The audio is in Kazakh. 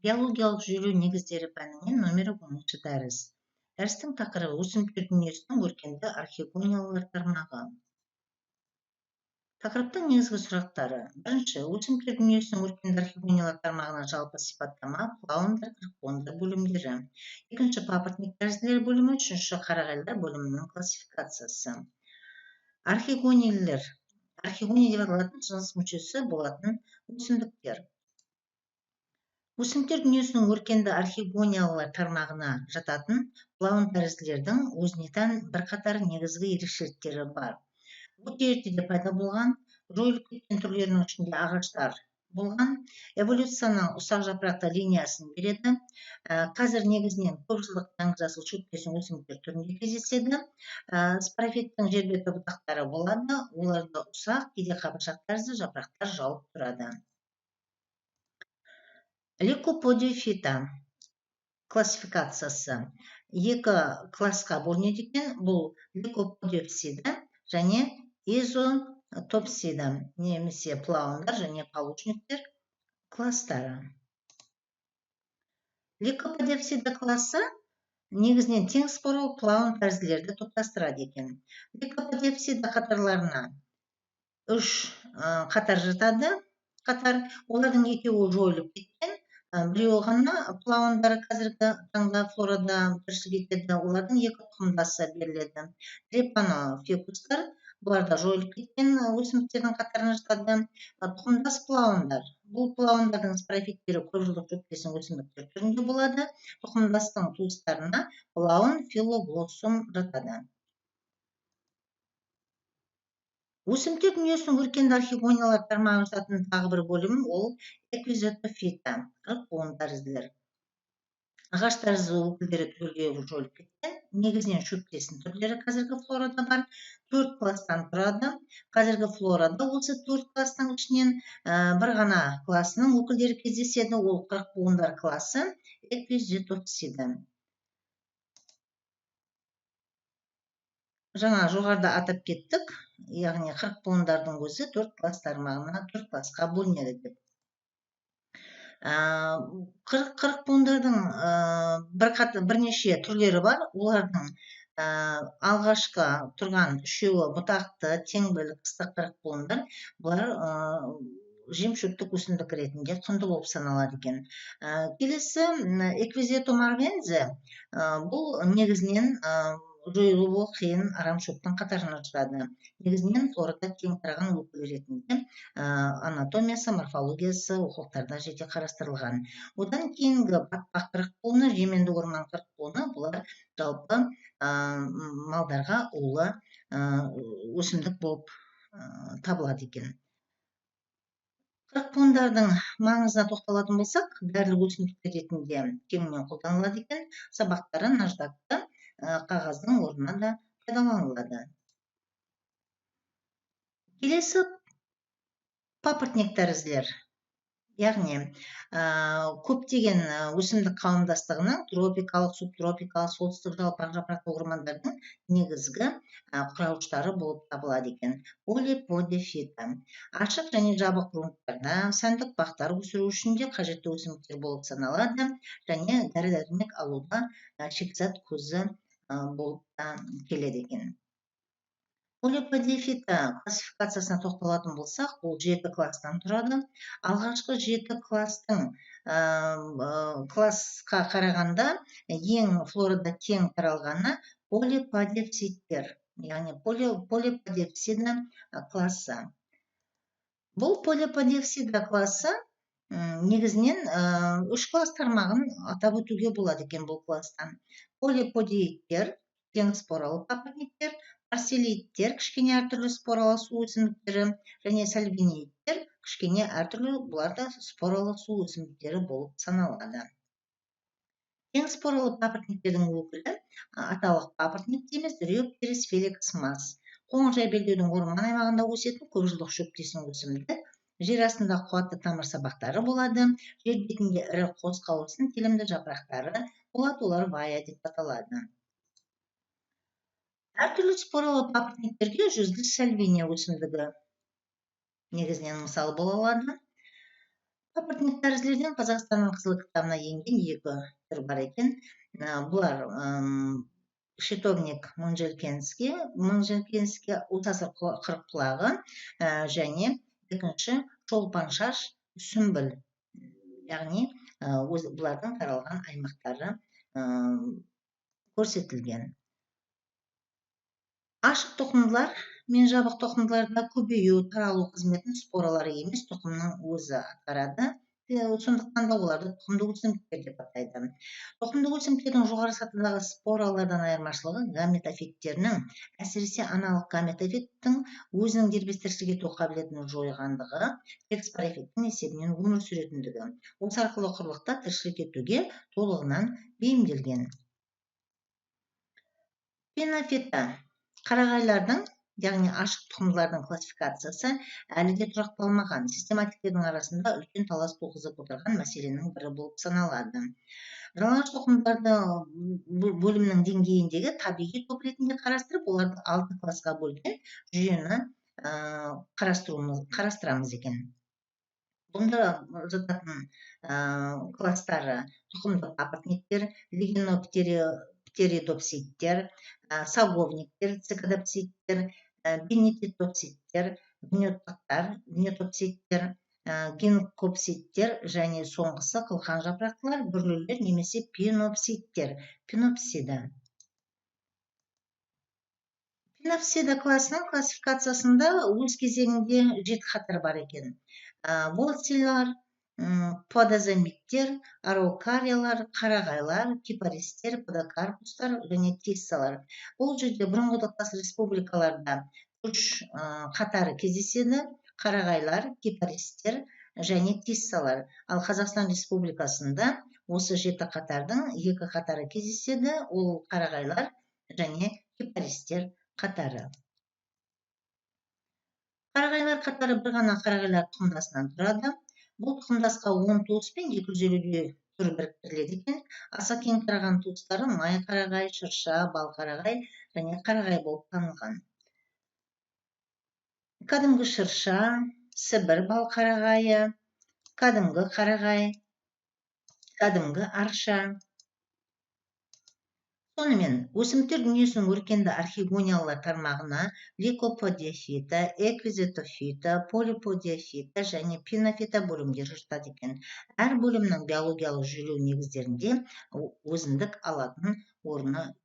Биологиялық жүйелеу негіздері пәнінен номері 10-шы дәріс. Дәрістің тақырыбы өсімдіктер дүниесінің өркенді архегониялар тармағы. Тақырыптың негізгі сұрақтары. Бірінші, өсімдіктер дүниесінің өркенді архегониялар тармағына жалпы сипаттама, флаундер, крықпондар бөлімдері. Екінші, папоротник тәрізділер бөлімі. Үшінші, қарағайлар бөлімінің классификациясы. Архегониялар. Архегония деп аталатын жыныс мүшесі болатын өсімдіктер. Өсімдіктер дүниесінің өркенді архегониялар тармағына жататын флаунд тәрізділердің өзіне тән бірқатар негізгі ерекшеліктері бар. Өте ертеде пайда болған, жойылып кеткен түрлерінің ішінде ағаштар болған, эволюцияның ұсақ жапырақты линиясын береді. Қазір негізінен көпжылдық дәңіз асыл шөптесін өсімдіктер түрінде кездеседі. Спорофиттің жер беті бұтақтары болады, оларда ұсақ, кейде қабыршақ тәрізді жапырақтар жауып тұрады. Лейкоподиофита классификациясы екі классқа бөлінеді екен. Бұл лейкоподиопсида және изотопсида, немесе флаундар және палучниктер кластары. Лейкоподиопсида классы негізінен тең споралы флаунд тәрізділерді топтастырады екен. Лейкоподиопсида қатарларына 3 қатар жатады. Олардың екеуі жойылып кеткен. Біреуі ғана флаундары қазіргі таңда флорада тіршілік етеді. Олардың екі тұқымдасы беріледі. Трепанофикустар, бұларда жойылып кеткен өсімдіктердің қатарына жатады. Тұқымдас флаундар. Бұл флаундардың спорофиттері көпжылдық шөптесін өсімдіктер түрінде болады. Тұқымдастың туыстарына флаун филоглоссум жатады. Өсімдіктер дүниесінің өркенді архегониялар тармағына жататын тағы бір бөлім ол эквизотофита, крықпон тәрізділер. Ағаш тәрізді өкілдері түгелге жойылып кеткен. Негізінен шөптесін түрлері қазіргі флорада бар. 4 класстан тұрады. Қазіргі флорада осы 4 класстың ішінен бір ғана классының өкілдері кездеседі. Ол крықпондар классы эквизотофита. Жаңа жоғарыда атап кеттік, яғни крықпондардың өзі 4 класс тармағына 4 классқа бөлінеді деп. Крықпондардың бірнеше түрлері бар. Олардың алғашқы тұрған үшеуі бұтақты, теңбіл, қыстық крықпондар. Бұлар жем-шөптік өсімдік ретінде құнды болып саналады екен. Келесі эквизотомарвензе, бұл негізінен жойылуы қиын арамшөптің қатарына жатады. Негізінен флорада кең тараған өкіл ретінде анатомиясы, морфологиясы оқулықтарда жете қарастырылған. Одан кейінгі батпақ крықпоны, жеменді орман крықпоны, бұлар жалпы малдарға улы өсімдік болып табылады екен. Крықпондардың маңызына тоқталатын болсақ, дәрілік өсімдік ретінде кеңінен қолданылады екен. Сабақтары наждакты қағаздың орнына да пайдаланылады. Келесі папоротник тәрізділер. Яғни көптеген өсімдік қауымдастығының тропикалық, субтропикалық, солтүстік жалпақ жапырақты ормандардың негізгі құрауыштары болып табылады екен. Полиподиофита. Ашық және жабық грунттарда сәндік бақтар өсіру үшін де қажетті өсімдіктер болып саналады және дәрі-дәрмек алуда шикізат көзі болып келеді екен. Полиподиофита классификациясына тоқталатын болсақ, ол 7 класстан тұрады. Алғашқы 7 класстың классқа қарағанда ең флорада кең таралғаны полиподиопсидтер, яғни полиподиопсида классы. Бұл полиподиопсида классы негізінен 3 класс тармағын атап өтуге болады екен бұл класстан. Полиподииттер, тең споралы папоротниктер, парселиттер, кішкене әртүрлі споралы су өсімдіктері, және сальвиниттер, кішкене әртүрлі, бұларда споралы су өсімдіктері болып саналады. Тең споралы папоротниктердің өкілі аталық папоротник дейміз, дрюптерис феликс мас. Қоңыржай белдеудің орман аймағында өсетін көпжылдық шөптесін өсімдік. Жер астында қуатты тамыр сабақтары болады. Жер бетінде ірі қос қауырсын телімді жапырақтары болады, олар вая деп аталады. Әртүрлі споралы папоротниктерге жүзді сальвиния өсімдігі негізінен мысал бола алады. Папоротник-тәрізділерден Қазақстанның қызыл кітабына енген 2 түр бар екен. Бұлар шитовник Монжелкенский ұлтасыр қырыққұлағы және екінші шолпан шаш сүмбіл, яғни бұлардың таралған аймақтары көрсетілген. Ашық тұқымдылар мен жабық тұқымдыларда көбею, таралу қызметін споралары емес тұқымның өзі атқарады. Сондықтан да оларды тұқымдық өсімдіктер деп атайды. Тұқымдық өсімдіктердің жоғары сатыдағы споралардан айырмашылығы гаметофиттерінің, әсіресе аналық гаметофиттің өзінің дербес тіршілік ету қабілетін жойғандығы, тек спорефиттің есебінен өмір сүретіндігі. Осы арқылы құрлықта тіршілік етуге толығынан бейімделген. Пинофита қарағайлардың, яғни ашық тұқымдылардың классификациясы әлі де тұрақталмаған, систематиктердің арасында үлкен талас туғызып отырған мәселенің бірі болып саналады. Жалаңаш тұқымдарды бөлімнің деңгейіндегі табиғи топ ретінде қарастырып, оларды 6 классқа бөлген жүйені қарастырамыз екен. Бұнда жататын класстары тұқымдық папоротниктер, лигиноптеридопситтер, саговниктер, цикадопситтер, беннетитопситтер, гнетопситтер, гинкопситтер және соңғысы қылқан жапырақтылар, бүрлілер немесе пинопситтер. Пинопсида. Пинопсида классының классификациясында өз кезегінде 7 қатар бар екен. Волцилар, подозамиттер, араукариялар, қарағайлар, кипаристер, подокарпустар және тиссалар. Бұл жерде бұрынғы одақтас республикаларда 3 қатары кездеседі: қарағайлар, кипаристер және тиссалар. Ал Қазақстан Республикасында осы 7 қатардың 2 қатары кездеседі, ол қарағайлар және кипаристер қатары. Қарағайлар қатары бір ғана қарағайлар тұқымдасынан тұрады. Бұл тұқымдасқа 10 туыс пен 250 түр біріктіріледі екен. Аса кең тараған туыстары май қарағай, шырша, бал қарағай және қарағай болып танылған. Кәдімгі шырша, Сібір бал қарағайы, кәдімгі қарағай, кәдімгі арша. Сонымен, өсімдіктер дүниесінің өркенді архигониялар тармағына лейкоподиофита, эквизитофита, полиподиофита және пинофита бөлімдері жатады екен. Әр бөлімнің биологиялық жүйелеу негіздерінде өзіндік алатын орны